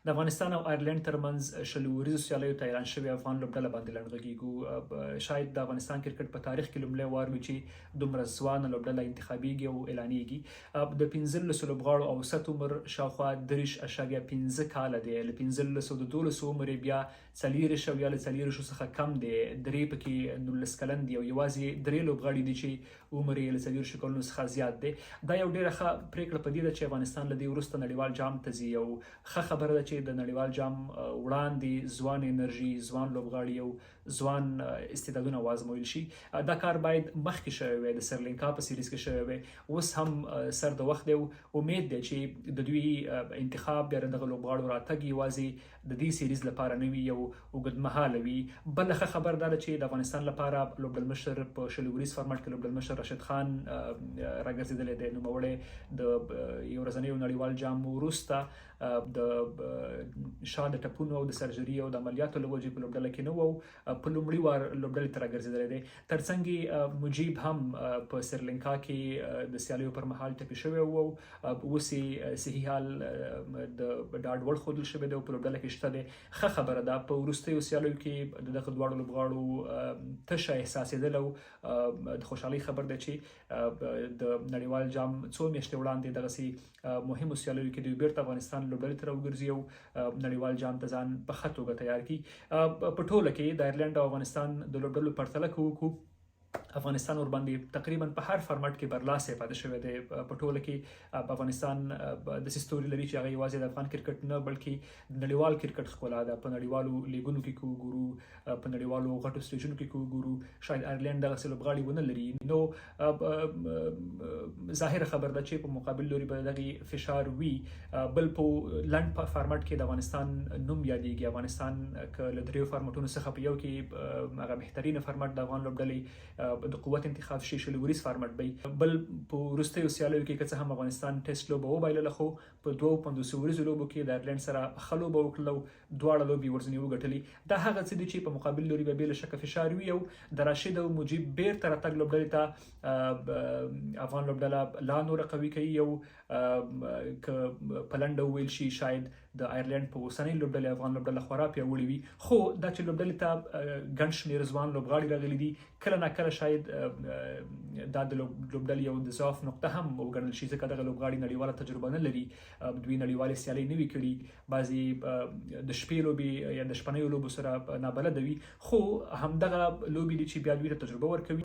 د افغانستان او آیرلند ترمنځ شل ورځو سیالیو ته اعلان شوی افغان لوبډله باندې لنډغږیږو. شاید د افغانستان کرکټ په تاریخ کې لومړی وار وي چې دومره ځوانه لوبډله انتخابیږي او اعلانیږي. د 15 لوبغاړو اوسط عمر شاوخوا 3.5 کاله دی. له 15 د 12 عمر بیا 40 یا له 40 څخه کم دی. درې پکې 19 کلن دي او یوازې 3 لوبغاړي دي چې عمر یې له 40 کلونو څخه زیات دی. دا یو ډیره ښه پریکړه په دې ده چې افغانستان له دې وروسته نړیوال جام ته ځي. او ښه خبره ده چې د نړیوال جام وړاندې ځوان انرژي، ځوان لوبغاړي او ځوان استعدادونه وازمویل شي. دا کار باید مخکې شوی وي، د سریلانکا په سیریز کې شوی وي. اوس هم سر د وخت دی. امید دی چې د دوی انتخاب بیا دغه لوبغاړو راتګ یوازې د دې سیریز لپاره نه وي، یو اوږدمهاله وي. بله ښه خبر دا ده چې د افغانستان لپاره لوبډلمشر په شل ورځ فارمټ کې لوبډلمشر راشد خان راګرځېدلی دی، نوموړی د یو ورځنیو نړیوال جام وروسته د شا د ټپونو او د سرجري او د عملیاتو له وجې په لوبډله کې نه و، په لومړي وار لوبډلې ته راګرځېدلی دی. ترڅنګ مجیب هم په سریلانکا کې د سیالیو پر مهال ټپي شوی و، اوس یې صحي حال د ډاډ وړ ښودل شوی دی او په لوبډله کې شته دی. ښه خبره ده. په وروستیو سیالیو کې د دغه دواړو لوبغاړو تشه احساسېدل او د خوشحالۍ خبر دی چې د نړیوال جام څو میاشتې وړاندې دغسې مهمو سیالیو کې دوی بیرته افغانستان لوبډلې ته راوګرځي او نړیوال جام ته ځان په ښه توګه تیار کړي. په ټوله کې د آیرلند او افغانستان د لوبډلو پرتله کوو، افغانستان ورباندې تقریبا په هر فارمټ کې برلاسه پاتې شوی دی. په ټوله کې په افغانستان د ستوري لري چې هغه یوازې د افغان کرکټ نه بلکې د نړیوال کرکټ ښکلا ده. په نړیوالو لیګونو کې کو ګورو، په نړیوالو غټو سټیجونو کې کو ګورو. شاید آیرلند دغسې لوبغاړي ونه لري، نو ظاهره خبر ده چې په مقابل لوري به دغې فشار وي. بل په لنډ فارمټ کې د افغانستان نوم یادېږي. افغانستان که له 3 فارمټونو څخه په یو کې هغه بهترینه فارمټ د افغان لوبډلې د قوت انتخاب شي، شل ورځ فارمټ به بل په وروستیو سیالیو کې که څه هم افغانستان ټیسټ لوبه وبایلله، خو په 52 ورځو لوبو کې د آیرلند سره ښه لوبه وکړله او دواړه لوبې ورځنې وګټلې. دا هغه څه دي چې په مقابل لوري به بې له شکه فشار وي. او د راشد او مجیب بیرته راتګ لوبډلې ته افغان لوبډله لا نوره قوي کوي. او که په لنډه وویل شي شاید د آیرلند په اوسنۍ لوبډلې افغان لوبډله خورا پیاوړې وي. خو دا چې لوبډلې ته ګڼ شمېر ځوان لوبغاړي راغلي دي، کله ناکله شاید دا د لوبډلې یو د ضعف نقطه هم وګڼل شي، ځکه دغه لوبغاړي نړیواله تجربه نه لري، دوی نړیوالې سیالۍ نه وي کړي، بعضې د شپې لوبې یا د شپنیو لوبو سره نابلده وي. خو همدغه لوبې دي چې بیا دوی ته تجربه ورکوي.